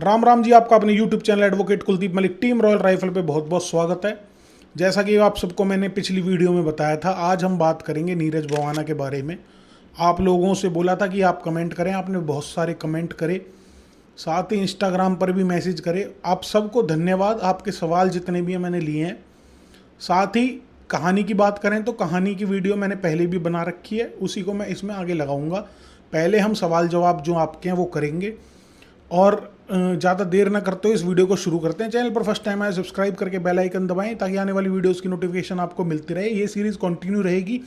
राम राम जी, आपका अपने YouTube channel advocate Kuldeep Malik team royal rifle पे बहुत बहुत स्वागत है। जैसा कि आप सबको मैंने पिछली वीडियो में बताया था, आज हम बात करेंगे नीरज भवाना के बारे में। आप लोगों से बोला था कि आप कमेंट करें, आपने बहुत सारे कमेंट करे, साथ ही इंस्टाग्राम पर भी मैसेज करे। आप सबको धन्यवाद, आपके सवाल जितने भी हैं मैंने लिए हैं। साथ ही कहानी की बात करें तो कहानी की वीडियो मैंने पहले भी बना रखी है, उसी को मैं इसमें आगे लगाऊंगा। पहले हम सवाल जवाब जो आपके हैं वो करेंगे और ज़्यादा देर ना करते हुए इस वीडियो को शुरू करते हैं। चैनल पर फर्स्ट टाइम आए सब्सक्राइब करके बेल आइकन दबाएं ताकि आने वाली वीडियोस की नोटिफिकेशन आपको मिलती रहे। ये सीरीज़ कंटिन्यू रहेगी।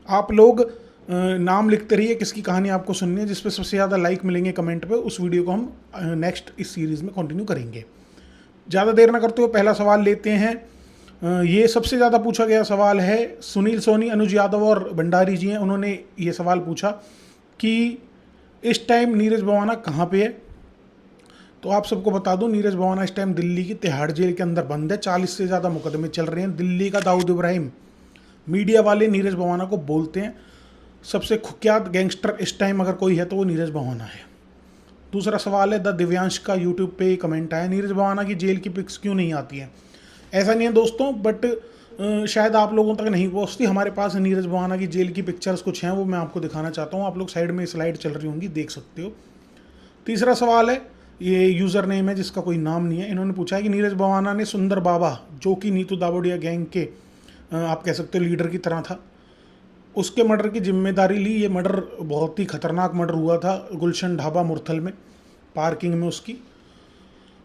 आप लोग नाम लिखते रहिए किसकी कहानी आपको सुननी है, जिस पे सबसे ज़्यादा लाइक मिलेंगे कमेंट पे, उस वीडियो को हम नेक्स्ट इस सीरीज़ में कंटिन्यू करेंगे। ज़्यादा देर ना करते हुए पहला सवाल लेते हैं। ये सबसे ज़्यादा पूछा गया सवाल है। सुनील सोनी, अनुज यादव और भंडारी जी हैं, उन्होंने ये सवाल पूछा कि इस टाइम नीरज भवाना कहाँ पे है। तो आप सबको बता दूं, नीरज भवाना इस टाइम दिल्ली की तिहाड़ जेल के अंदर बंद है। 40 से ज़्यादा मुकदमे चल रहे हैं। दिल्ली का दाऊद इब्राहिम मीडिया वाले नीरज भवाना को बोलते हैं। सबसे कुख्यात गैंगस्टर इस टाइम अगर कोई है तो वो नीरज भवाना है। दूसरा सवाल है, द दिव्यांश का यूट्यूब पे कमेंट आया, नीरज भवाना की जेल की पिक्स क्यों नहीं आती हैं। ऐसा नहीं है दोस्तों, बट शायद आप लोगों तक नहीं पहुँचती। हमारे पास नीरज भवाना की जेल की पिक्चर्स कुछ हैं, वो मैं आपको दिखाना चाहता हूँ। आप लोग साइड में स्लाइड चल रही होंगी, देख सकते हो। तीसरा सवाल है, ये यूज़र नेम है जिसका कोई नाम नहीं है। इन्होंने पूछा है कि नीरज भवाना ने सुंदर बाबा, जो कि नीतू दावोडिया गैंग के आप कह सकते हो लीडर की तरह था, उसके मर्डर की जिम्मेदारी ली। ये मर्डर बहुत ही खतरनाक मर्डर हुआ था गुलशन ढाबा मुरथल में, पार्किंग में।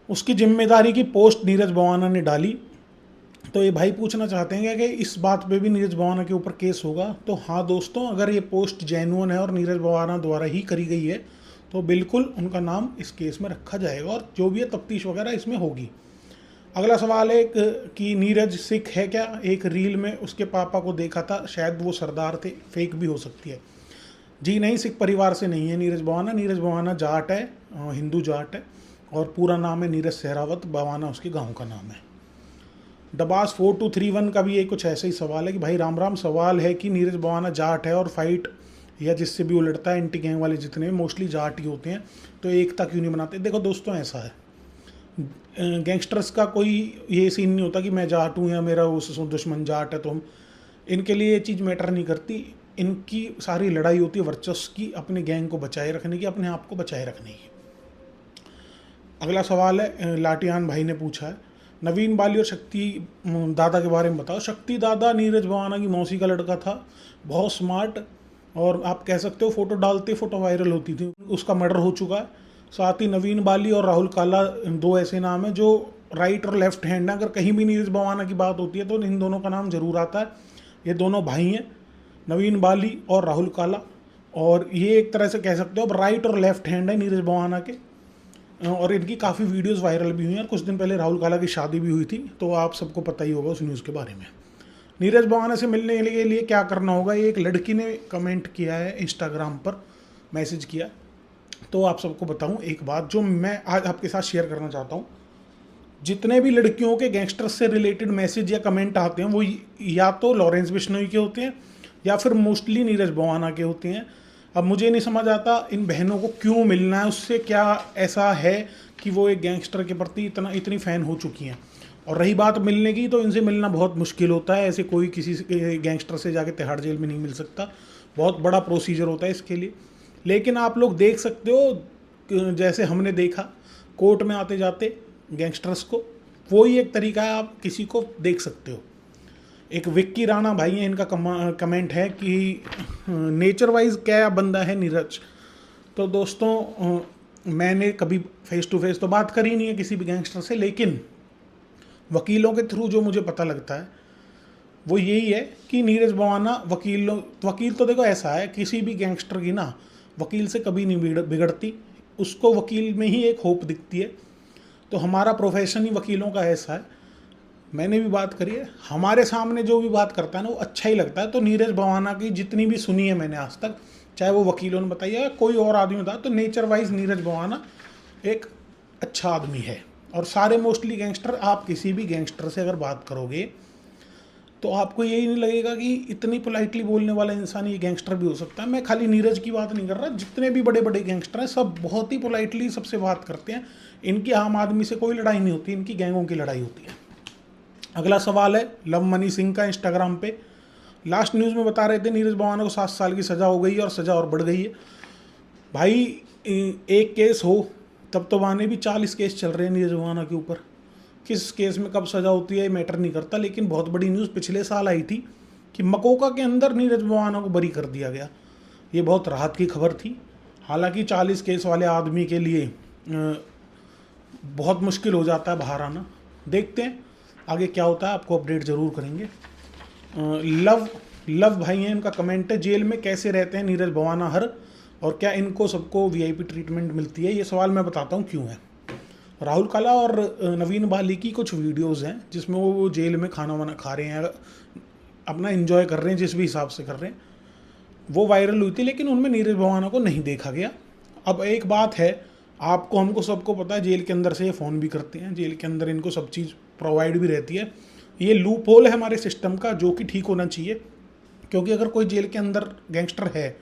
उसकी जिम्मेदारी की पोस्ट नीरज भवाना ने डाली। तो ये भाई पूछना चाहते हैं कि इस बात पे भी नीरज भवाना के ऊपर केस होगा। तो हाँ दोस्तों, अगर ये पोस्ट जेन्युइन है और नीरज भवाना द्वारा ही करी गई है तो बिल्कुल उनका नाम इस केस में रखा जाएगा और जो भी है तफ्तीश वगैरह इसमें होगी। अगला सवाल है कि नीरज सिख है क्या। एक रील में उसके पापा को देखा था, शायद वो सरदार थे, फेक भी हो सकती है। जी नहीं, सिख परिवार से नहीं है नीरज भवाना। नीरज भवाना जाट है, हिंदू जाट है, और पूरा नाम है नीरज सहरावत। भवाना उसके गाँव का नाम है। डबास 4231 का भी ये कुछ ऐसा ही सवाल है कि भाई राम राम, सवाल है कि नीरज भवाना जाट है और फाइट या जिससे भी वो लड़ता है, एंटी गैंग वाले जितने मोस्टली जाट ही होते हैं, तो एकता क्यों नहीं बनाते। देखो दोस्तों, ऐसा है, गैंगस्टर्स का कोई ये सीन नहीं होता कि मैं जाट हूँ या मेरा उस दुश्मन जाट है तो हम, इनके लिए ये चीज़ मैटर नहीं करती। इनकी सारी लड़ाई होती है वर्चस्व की, अपने गैंग को बचाए रखने की, अपने आप को बचाए रखने की। अगला सवाल है, लाटियान भाई ने पूछा है, नवीन बाली और शक्ति दादा के बारे में बताओ। शक्ति दादा नीरज भवाना की मौसी का लड़का था, बहुत स्मार्ट, और आप कह सकते हो फोटो डालते फोटो वायरल होती थी। उसका मर्डर हो चुका है। साथ ही नवीन बाली और राहुल काला, दो ऐसे नाम हैं जो राइट और लेफ्ट हैंड है। अगर कहीं भी नीरज भवाना की बात होती है तो इन दोनों का नाम जरूर आता है। ये दोनों भाई हैं, नवीन बाली और राहुल काला, और ये एक तरह से कह सकते हो अब राइट और लेफ्ट हैंड है नीरज भवाना के। और इनकी काफ़ी वीडियोस वायरल भी हुई हैं, और कुछ दिन पहले राहुल काला की शादी भी हुई थी, तो आप सबको पता ही होगा उस न्यूज़ के बारे में। नीरज भवाना से मिलने के लिए क्या करना होगा, ये एक लड़की ने कमेंट किया है, इंस्टाग्राम पर मैसेज किया। तो आप सबको बताऊं एक बात जो मैं आज आपके साथ शेयर करना चाहता हूं। जितने भी लड़कियों के गैंगस्टर से रिलेटेड मैसेज या कमेंट आते हैं वो या तो लॉरेंस बिश्नोई के होते हैं या फिर मोस्टली नीरज भवाना के होते हैं। अब मुझे नहीं समझ आता इन बहनों को क्यों मिलना है, उससे क्या ऐसा है कि वो एक गैंगस्टर के प्रति इतनी फ़ैन हो चुकी हैं। और रही बात मिलने की, तो इनसे मिलना बहुत मुश्किल होता है। ऐसे कोई किसी गैंगस्टर से जाके तिहाड़ जेल में नहीं मिल सकता, बहुत बड़ा प्रोसीजर होता है इसके लिए। लेकिन आप लोग देख सकते हो, जैसे हमने देखा कोर्ट में आते जाते गैंगस्टर्स को, वो ही एक तरीका है, आप किसी को देख सकते हो। एक विक्की राणा भाई हैं, इनका कमेंट है कि नेचर वाइज क्या बंदा है नीरज। तो दोस्तों, मैंने कभी फेस टू फेस तो बात करी नहीं है किसी भी गैंगस्टर से, लेकिन वकीलों के थ्रू जो मुझे पता लगता है वो यही है कि नीरज भवाना वकील तो देखो ऐसा है, किसी भी गैंगस्टर की ना वकील से कभी नहीं बिगड़ती, उसको वकील में ही एक होप दिखती है। तो हमारा प्रोफेशन ही वकीलों का ऐसा है। मैंने भी बात करी है, हमारे सामने जो भी बात करता है ना वो अच्छा ही लगता है। तो नीरज भवाना की जितनी भी सुनी है मैंने आज तक, चाहे वो वकीलों ने बताई या कोई और आदमी बताया, तो नेचर वाइज नीरज भवाना एक अच्छा आदमी है। और सारे मोस्टली गैंगस्टर, आप किसी भी गैंगस्टर से अगर बात करोगे, तो आपको यही नहीं लगेगा कि इतनी पोलाइटली बोलने वाला इंसान ये गैंगस्टर भी हो सकता है। मैं खाली नीरज की बात नहीं कर रहा, जितने भी बड़े बड़े गैंगस्टर हैं सब बहुत ही पोलाइटली सबसे बात करते हैं। इनकी आम आदमी से कोई लड़ाई नहीं होती, इनकी गैंगों की लड़ाई होती है। अगला सवाल है लव मनी सिंह का, इंस्टाग्राम पे लास्ट न्यूज़ में बता रहे थे नीरज भवाना को 7 साल की सज़ा हो गई है और सज़ा और बढ़ गई है। भाई एक केस हो तब तो माने भी 40 केस चल रहे हैं नीरज भवाना के ऊपर। किस केस में कब सज़ा होती है मैटर नहीं करता, लेकिन बहुत बड़ी न्यूज़ पिछले साल आई थी कि मकोका के अंदर नीरज भवाना को बरी कर दिया गया। ये बहुत राहत की खबर थी। हालांकि 40 केस वाले आदमी के लिए बहुत मुश्किल हो जाता है बाहर आना। देखते हैं आगे क्या होता है, आपको अपडेट ज़रूर करेंगे। लव भाई हैं, इनका कमेंट है जेल में कैसे रहते हैं नीरज भवाना हर, और क्या इनको सबको वीआईपी ट्रीटमेंट मिलती है। ये सवाल मैं बताता हूँ क्यों है। राहुल काला और नवीन बाली की कुछ वीडियोस हैं जिसमें वो जेल में खाना वाना खा रहे हैं, अपना एंजॉय कर रहे हैं, जिस भी हिसाब से कर रहे हैं, वो वायरल हुई थी, लेकिन उनमें नीरज भवाना को नहीं देखा गया। अब एक बात है, आपको हमको सबको पता है जेल के अंदर से ये फ़ोन भी करते हैं, जेल के अंदर इनको सब चीज़ प्रोवाइड भी रहती है। ये लूप होल है हमारे सिस्टम का जो कि ठीक होना चाहिए, क्योंकि अगर कोई जेल के अंदर गैंगस्टर है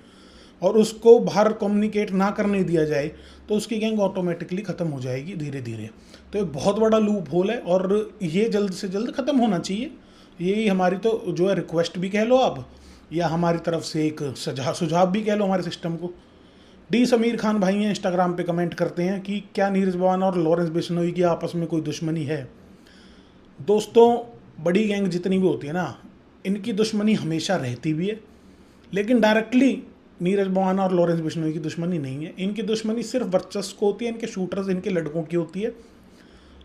और उसको बाहर कम्युनिकेट ना करने दिया जाए तो उसकी गैंग ऑटोमेटिकली ख़त्म हो जाएगी धीरे धीरे। तो एक बहुत बड़ा लूप होल है और ये जल्द से जल्द ख़त्म होना चाहिए। यही हमारी तो जो है रिक्वेस्ट भी कह लो आप, या हमारी तरफ से एक सुझाव भी कह लो हमारे सिस्टम को। डी समीर खान भाई हैं, इंस्टाग्राम पे कमेंट करते हैं कि क्या नीरज भवाना और लॉरेंस बिश्नोई की आपस में कोई दुश्मनी है। दोस्तों, बड़ी गैंग जितनी भी होती है ना, इनकी दुश्मनी हमेशा रहती भी है, लेकिन डायरेक्टली नीरज भवाना और लॉरेंस बिश्नोई की दुश्मनी नहीं है। इनकी दुश्मनी सिर्फ वर्चस्व को होती है, इनके शूटर्स, इनके लड़कों की होती है।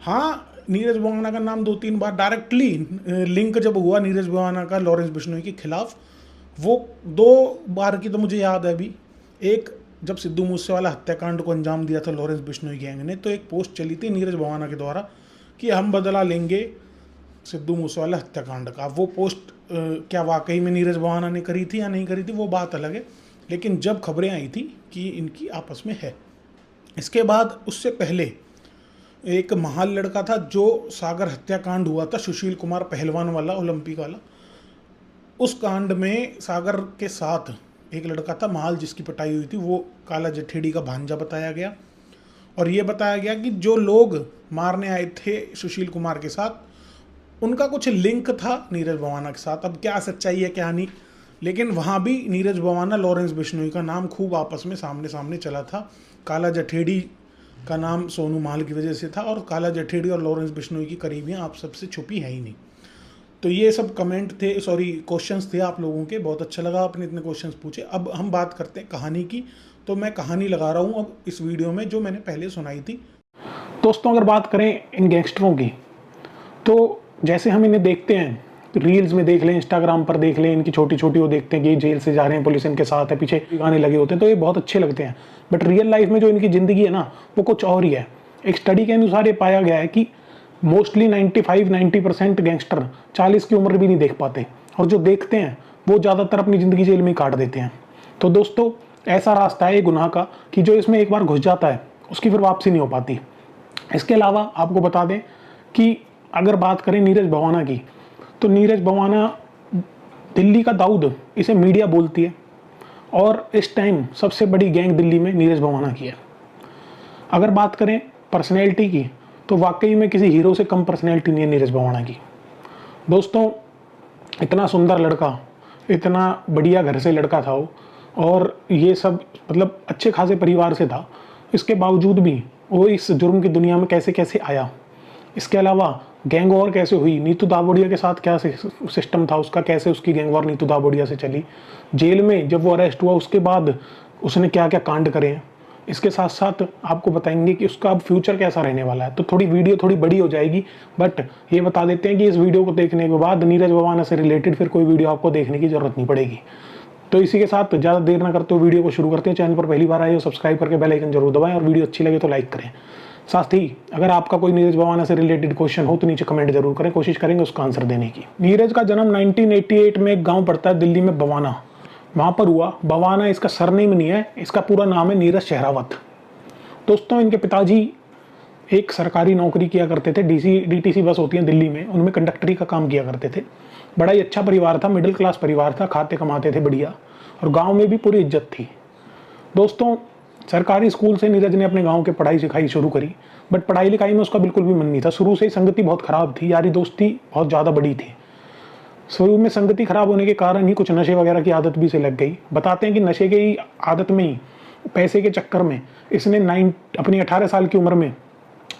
हाँ, नीरज भवाना का नाम 2-3 बार डायरेक्टली लिंक जब हुआ नीरज भवाना का लॉरेंस बिश्नोई के खिलाफ, वो 2 बार की तो मुझे याद है अभी। एक जब सिद्धू मूसेवाला हत्याकांड को अंजाम दिया था लॉरेंस बिश्नोई गैंग ने, तो एक पोस्ट चली थी नीरज भवाना के द्वारा कि हम बदला लेंगे सिद्धू मूसेवाला हत्याकांड का। वो पोस्ट क्या वाकई में नीरज भवाना ने करी थी या नहीं करी थी वो बात अलग है, लेकिन जब खबरें आई थी कि इनकी आपस में है। इसके बाद उससे पहले एक महाल लड़का था जो सागर हत्याकांड हुआ था, सुशील कुमार पहलवान वाला, ओलंपिक वाला। उस कांड में सागर के साथ एक लड़का था महाल जिसकी पिटाई हुई थी, वो काला जठेड़ी का भांजा बताया गया। और ये बताया गया कि जो लोग मारने आए थे सुशील कुमार के साथ, उनका कुछ लिंक था नीरज भवाना के साथ। अब क्या सच्चाई है क्या नहीं, लेकिन वहाँ भी नीरज भवाना, लॉरेंस बिश्नोई का नाम खूब आपस में सामने सामने चला था। काला जठेड़ी का नाम सोनू महाल की वजह से था, और काला जठेड़ी और लॉरेंस बिश्नोई की करीबियाँ आप सबसे छुपी है ही नहीं। तो ये सब कमेंट थे, क्वेश्चंस थे आप लोगों के। बहुत अच्छा लगा आपने इतने क्वेश्चंस पूछे। अब हम बात करते हैं कहानी की। तो मैं कहानी लगा रहा हूँ अब इस वीडियो में जो मैंने पहले सुनाई थी। दोस्तों, अगर बात करें इन गैंगस्टरों की, तो जैसे हम इन्हें देखते हैं, रील्स में देख लें, इंस्टाग्राम पर देख लें, इनकी छोटी छोटी वो देखते हैं कि जेल से जा रहे हैं, पुलिस इनके साथ है, पीछे गाने लगे होते हैं, तो ये बहुत अच्छे लगते हैं। बट रियल लाइफ में जो इनकी ज़िंदगी है ना, वो कुछ और ही है। एक स्टडी के अनुसार ये पाया गया है कि मोस्टली 95-90% गैंगस्टर 40 की उम्र भी नहीं देख पाते, और जो देखते हैं वो ज़्यादातर अपनी ज़िंदगी जेल में ही काट देते हैं। तो दोस्तों, ऐसा रास्ता है ये गुनाह का कि जो इसमें एक बार घुस जाता है उसकी फिर वापसी नहीं हो पाती। इसके अलावा आपको बता दें कि अगर बात करें नीरज भवाना की, तो नीरज भवाना दिल्ली का दाऊद इसे मीडिया बोलती है, और इस टाइम सबसे बड़ी गैंग दिल्ली में नीरज भवाना की है। अगर बात करें पर्सनैलिटी की, तो वाकई में किसी हीरो से कम पर्सनैलिटी नहीं है नीरज भवाना की। दोस्तों, इतना सुंदर लड़का, इतना बढ़िया घर से लड़का था वो, और ये सब मतलब अच्छे खासे परिवार से था। इसके बावजूद भी वो इस जुर्म की दुनिया में कैसे कैसे आया। इसके अलावा गैंग वॉर कैसे हुई, नीतू दावड़िया के साथ क्या सिस्टम था उसका, कैसे उसकी गैंग वॉर नीतू दावड़िया से चली, जेल में जब वो अरेस्ट हुआ उसके बाद उसने क्या क्या कांड करे हैं। इसके साथ साथ आपको बताएंगे कि उसका अब फ्यूचर कैसा रहने वाला है। तो थोड़ी वीडियो थोड़ी बड़ी हो जाएगी, बट ये बता देते हैं कि इस वीडियो को देखने के बाद नीरज भवाना से रिलेटेड फिर कोई वीडियो आपको देखने की जरूरत नहीं पड़ेगी। तो इसी के साथ ज़्यादा देर ना करते हुए वीडियो को शुरू करते हैं। चैनल पर पहली बार आए हो सब्सक्राइब करके बेल आइकन जरूर दबाएं, और वीडियो अच्छी लगे तो लाइक करें। साथ ही अगर आपका कोई नीरज भवाना से रिलेटेड क्वेश्चन हो तो नीचे कमेंट जरूर करें, कोशिश करेंगे उसका आंसर देने की। नीरज का जन्म 1988 में एक गांव पड़ता है दिल्ली में, बवाना, वहां पर हुआ। बवाना इसका सरनेम नहीं है, इसका पूरा नाम है नीरज शेहरावत। दोस्तों, इनके पिताजी एक सरकारी नौकरी किया करते थे, डीटीसी बस होती है दिल्ली में, उनमें कंडक्टरी का काम किया करते थे। बड़ा ही अच्छा परिवार था, मिडिल क्लास परिवार था, खाते कमाते थे बढ़िया, और गांव में भी पूरी इज्जत थी। दोस्तों, सरकारी स्कूल से नीरज ने अपने गांव के पढ़ाई सिखाई शुरू करी, बट पढ़ाई लिखाई में उसका बिल्कुल भी मन नहीं था। शुरू से ही संगति बहुत खराब थी, यारी दोस्ती बहुत ज़्यादा बड़ी थी। शुरू में संगति खराब होने के कारण ही कुछ नशे वगैरह की आदत भी से लग गई। बताते हैं कि नशे की आदत में ही, पैसे के चक्कर में इसने अपनी 18 साल की उम्र में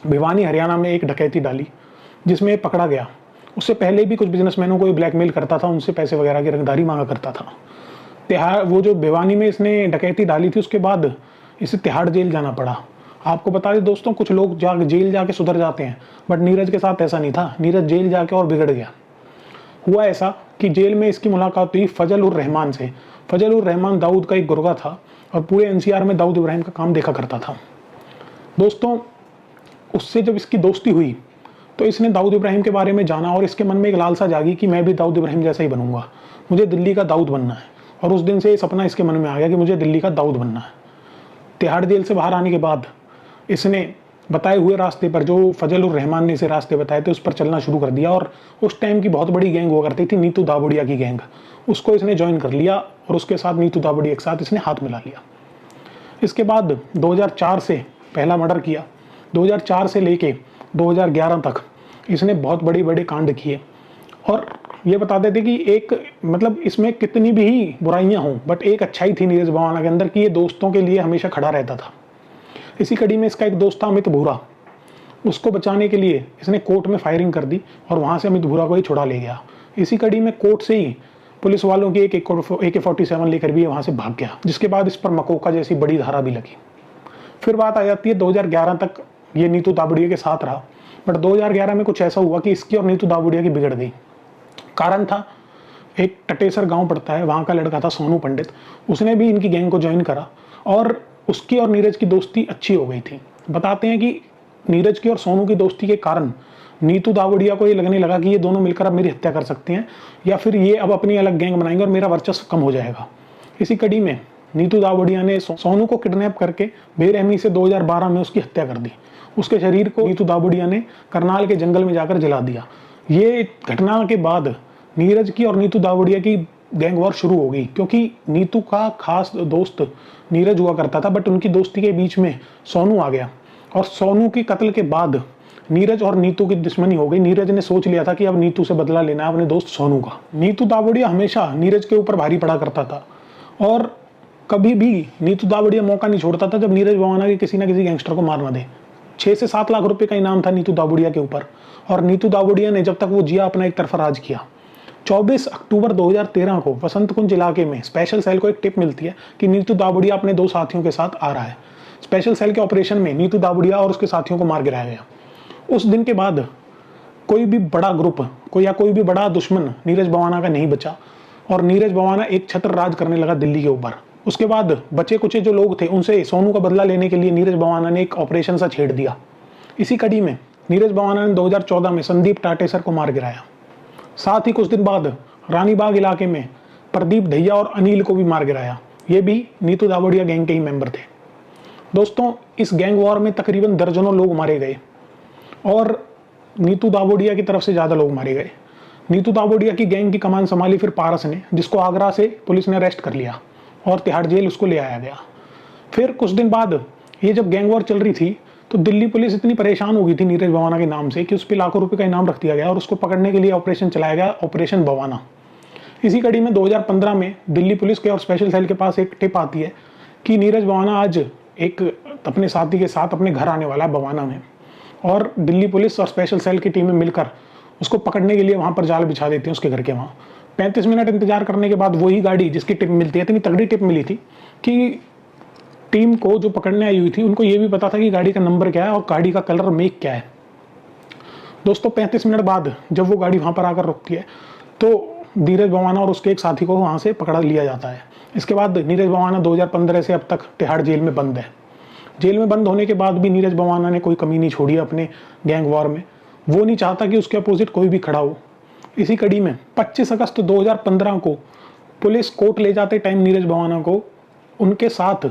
भिवानी हरियाणा में एक डकैती डाली, जिसमें पकड़ा गया। उससे पहले भी कुछ बिजनेसमैनों को ब्लैकमेल करता था, उनसे पैसे वगैरह की रंगदारी मांगा करता था। वो जो भिवानी में इसने डकैती डाली थी, उसके बाद इसे तिहाड़ जेल जाना पड़ा। आपको बता दें दोस्तों, कुछ लोग जेल जाके सुधर जाते हैं, बट नीरज के साथ ऐसा नहीं था। नीरज जेल जाके और बिगड़ गया। हुआ ऐसा कि जेल में इसकी मुलाकात हुई फजल उर रहमान से। फजल उर रहमान दाऊद का एक गुर्गा था और पूरे एनसीआर में दाऊद इब्राहिम का काम देखा करता था। दोस्तों, उससे जब इसकी दोस्ती हुई तो इसने दाऊद इब्राहिम के बारे में जाना और इसके मन में एक लालसा जागी कि मैं भी दाऊद इब्राहिम जैसा ही बनूंगा, मुझे दिल्ली का दाऊद बनना है। और उस दिन से ये सपना इसके मन में आ गया कि मुझे दिल्ली का दाऊद बनना है। तिहाड़ जेल से बाहर आने के बाद इसने बताए हुए रास्ते पर, जो फजल उर रहमान ने इसे रास्ते बताए थे, उस पर चलना शुरू कर दिया। और उस टाइम की बहुत बड़ी गैंग हुआ करती थी, नीतू दावड़िया की गैंग। उसको इसने ज्वाइन कर लिया और उसके साथ नीतू दावड़िया के साथ इसने हाथ मिला लिया। इसके बाद 2004 से पहला मर्डर किया। 2004 से लेके 2011 तक इसने बहुत बड़े बड़े कांड किए। और ये बता देते कि एक मतलब इसमें कितनी भी बुराइयां हों, बट एक अच्छाई थी नीरज भवाना के अंदर कि ये दोस्तों के लिए हमेशा खड़ा रहता था। इसी कड़ी में इसका एक दोस्त था अमित भूरा। उसको बचाने के लिए इसने कोर्ट में फायरिंग कर दी और वहाँ से अमित भूरा को ही छुड़ा ले गया। इसी कड़ी में कोर्ट से ही पुलिस वालों की एक AK-47 लेकर भी वहाँ से भाग गया, जिसके बाद इस पर मकोका जैसी बड़ी धारा भी लगी। फिर बात आ जाती है 2011 तक ये नीतू दावड़िया के साथ रहा, बट 2011 में कुछ ऐसा हुआ कि इसकी और नीतू दावड़िया की बिगड़ गई। कारण था, एक टटेसर गांव पड़ता है, वहाँ का लड़का था सोनू पंडित, उसने भी इनकी गैंग को ज्वाइन करा और उसकी और नीरज की दोस्ती अच्छी हो गई थी। बताते हैं कि नीरज की और सोनू की दोस्ती के कारण नीतू दावड़िया को ये लगने लगा कि ये दोनों मिलकर अब मेरी हत्या कर सकते हैं, या फिर ये अब अपनी अलग गैंग बनाएंगे और मेरा वर्चस्व कम हो जाएगा। इसी कड़ी में नीतू दावड़िया ने सोनू को किडनैप करके बेरहमी से 2012 में उसकी हत्या कर दी। उसके शरीर को नीतू दावड़िया ने करनाल के जंगल में जाकर जला दिया। ये घटना के बाद नीरज की और नीतू दावड़िया की गैंग वॉर शुरू हो गई, क्योंकि नीतू का खास दोस्त नीरज हुआ करता था, बट उनकी दोस्ती के बीच में सोनू आ गया। और सोनू के कत्ल के बाद नीरज और नीतू की दुश्मनी हो गई। नीरज ने सोच लिया था कि अब नीतू से बदला लेना है अपने दोस्त सोनू का। नीतू दावड़िया हमेशा नीरज के ऊपर भारी पड़ा करता था और कभी भी नीतू दावड़िया मौका नहीं छोड़ता था जब नीरज भवाना के किसी ना किसी गैंगस्टर को मार ना दे। 6 से 7 लाख रुपए का इनाम था नीतू दावड़िया के ऊपर, और नीतू दावड़िया ने जब तक वो जिया अपना एक तरफा राज किया। 24 अक्टूबर 2013 को वसंत कुंज इलाके में स्पेशल सेल को एक टिप मिलती है कि नीतू दावड़िया अपने 2 साथियों के साथ आ रहा है। स्पेशल सेल के ऑपरेशन में नीतू दावड़िया और उसके साथियों को मार गिराया गया। उस दिन के बाद कोई भी बड़ा ग्रुप कोई भी बड़ा दुश्मन नीरज भवाना का नहीं बचा और नीरज भवाना एक छत्र राज करने लगा दिल्ली के ऊपर। उसके बाद बचे कुचे जो लोग थे उनसे सोनू का बदला लेने के लिए नीरज भवाना ने एक ऑपरेशन सा छेड़ दिया। इसी कड़ी में नीरज भवाना ने 2014 में संदीप टाटेसर को मार गिराया। साथ ही कुछ दिन बाद रानीबाग इलाके में प्रदीप ढैया और अनिल को भी मार गिराया। ये भी नीतू दावड़िया गैंग के ही मेंबर थे। दोस्तों, इस गैंग वॉर में तकरीबन दर्जनों लोग मारे गए और नीतू दावड़िया की तरफ से ज़्यादा लोग मारे गए। नीतू दावड़िया की गैंग की कमान संभाली फिर पारस ने, जिसको आगरा से पुलिस ने अरेस्ट कर लिया और तिहाड़ जेल उसको ले आया गया। फिर कुछ दिन बाद ये जब गैंग वॉर चल रही थी तो दिल्ली पुलिस इतनी परेशान हो गई थी नीरज भवाना के नाम से कि उस पर लाखों रुपए का इनाम रख दिया गया और उसको पकड़ने के लिए ऑपरेशन चलाया गया, ऑपरेशन भवाना। इसी कड़ी में 2015 में दिल्ली पुलिस के और स्पेशल सेल के पास एक टिप आती है कि नीरज भवाना आज एक अपने साथी के साथ अपने घर आने वाला है भवाना में, और दिल्ली पुलिस और स्पेशल सेल की टीमें मिलकर उसको पकड़ने के लिए वहाँ पर जाल बिछा देती हैं उसके घर के वहाँ। 35 मिनट इंतजार करने के बाद वही गाड़ी जिसकी टिप मिलती है, इतनी तगड़ी टिप मिली थी कि टीम को जो पकड़ने आई हुई थी उनको ये भी पता था कि गाड़ी का नंबर क्या है और गाड़ी का कलर मेक क्या है। दोस्तों, 35 मिनट बाद जब वो गाड़ी वहाँ पर आकर रुकती है तो नीरज भवाना और उसके एक साथी को वहाँ से पकड़ा लिया जाता है। इसके बाद नीरज भवाना 2015 से अब तक तिहाड़ जेल में बंद है। जेल में बंद होने के बाद भी नीरज भवाना ने कोई कमी नहीं छोड़ी अपने गैंग वॉर में। वो नहीं चाहता कि उसके अपोजिट कोई भी खड़ा हो। इसी कड़ी में 25 अगस्त 2015 को पुलिस कोर्ट ले जाते टाइम नीरज भवाना को उनके साथ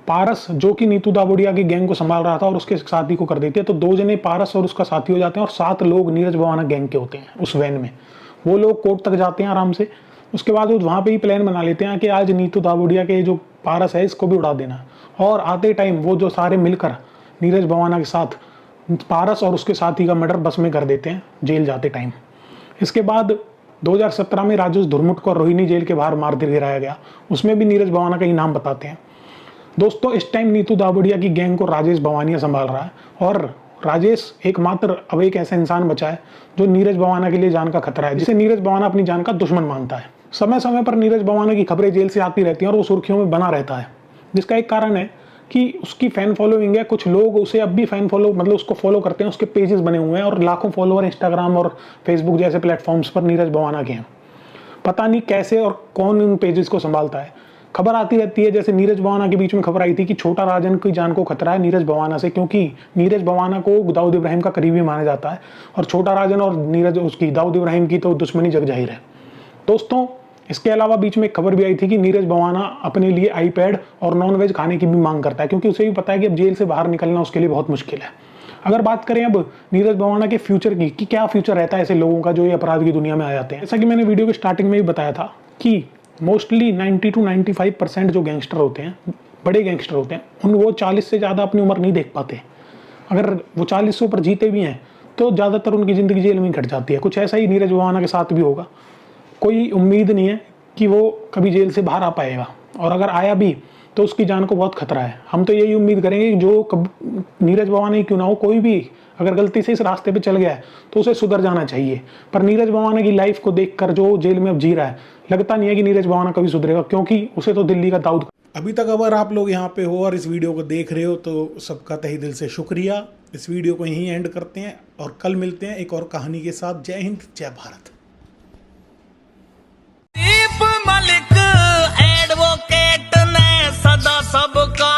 पारस जो कि नीतू दाबोडिया की गैंग को संभाल रहा था और उसके साथी को कर देती है, तो 2 जने पारस और उसका साथी हो जाते हैं और 7 लोग नीरज भवाना गैंग के होते हैं उस वैन में। वो लोग कोर्ट तक जाते हैं आराम से। उसके बाद वो वहाँ पे ही प्लान बना लेते हैं कि आज नीतू दाबोडिया के जो पारस है इसको भी उड़ा देना, और आते टाइम वो जो सारे मिलकर नीरज भवाना के साथ पारस और उसके साथी का मर्डर बस में कर देते हैं जेल जाते टाइम। इसके बाद 2017 में राजेश धुरमुट को रोहिणी जेल के बाहर मार गिराया गया, उसमें भी नीरज भवाना का ही नाम बताते हैं। दोस्तों इस टाइम नीतू दाबोडिया की गैंग को राजेश भवानिया संभाल रहा है, और राजेश एकमात्र अब एक ऐसा इंसान बचा है जो नीरज भवाना के लिए जान का खतरा है, जिसे नीरज भवाना अपनी जान का दुश्मन मानता है। समय समय पर नीरज भवाना की खबरें जेल से आती रहती हैं और वो सुर्खियों में बना रहता है, जिसका एक कारण है कि उसकी फैन फॉलोइंग है। कुछ लोग उसे अब भी फैन फॉलो मतलब उसको फॉलो करते हैं, उसके पेजेस बने हुए हैं और लाखों फॉलोअर इंस्टाग्राम और फेसबुक जैसे प्लेटफॉर्म्स पर नीरज भवाना के हैं। पता नहीं कैसे और कौन इन पेजेस को संभालता है। खबर आती रहती है, जैसे नीरज भवाना के बीच में खबर आई थी कि छोटा राजन की जान को खतरा है नीरज भवाना से, क्योंकि नीरज भवाना को दाऊद इब्राहिम का करीबी माना जाता है और छोटा राजन और नीरज उसकी दाऊद इब्राहिम की तो दुश्मनी जग जाहिर है। दोस्तों इसके अलावा बीच में एक खबर भी आई थी कि नीरज भवाना अपने लिए आईपैड और नॉनवेज खाने की भी मांग करता है, क्योंकि उसे भी पता है कि अब जेल से बाहर निकलना उसके लिए बहुत मुश्किल है। अगर बात करें अब नीरज भवाना के फ्यूचर की कि क्या फ्यूचर रहता है ऐसे लोगों का जो ये अपराध की दुनिया में आ जाते हैं, जैसा कि मैंने वीडियो के स्टार्टिंग में भी बताया था कि मोस्टली 90 to 95% जो गैंगस्टर होते हैं, बड़े गैंगस्टर होते हैं, वो 40 से ज़्यादा अपनी उम्र नहीं देख पाते। अगर वो 40 से ऊपर जीते भी हैं तो ज़्यादातर उनकी ज़िंदगी जेल में कट जाती है। कुछ ऐसा ही नीरज भवाना के साथ भी होगा। कोई उम्मीद नहीं है कि वो कभी जेल से बाहर आ पाएगा, और अगर आया भी तो उसकी जान को बहुत खतरा है। हम तो यही उम्मीद करेंगे कि जो नीरज भवाना ही क्यों ना हो, कोई भी अगर गलती से इस रास्ते पे चल गया है तो उसे सुधर जाना चाहिए। पर नीरज भवाना की लाइफ को देखकर जो जेल में अब जी रहा है, लगता नहीं है कि नीरज भवाना कभी सुधरेगा, क्योंकि उसे तो दिल्ली का दाऊद। अभी तक अगर आप लोग यहाँ पे हो और इस वीडियो को देख रहे हो तो सबका तहे दिल से शुक्रिया। इस वीडियो को यहीं एंड करते हैं और कल मिलते हैं एक और कहानी के साथ। जय हिंद, जय भारत। मलिक एडवोकेट ने सदा सबका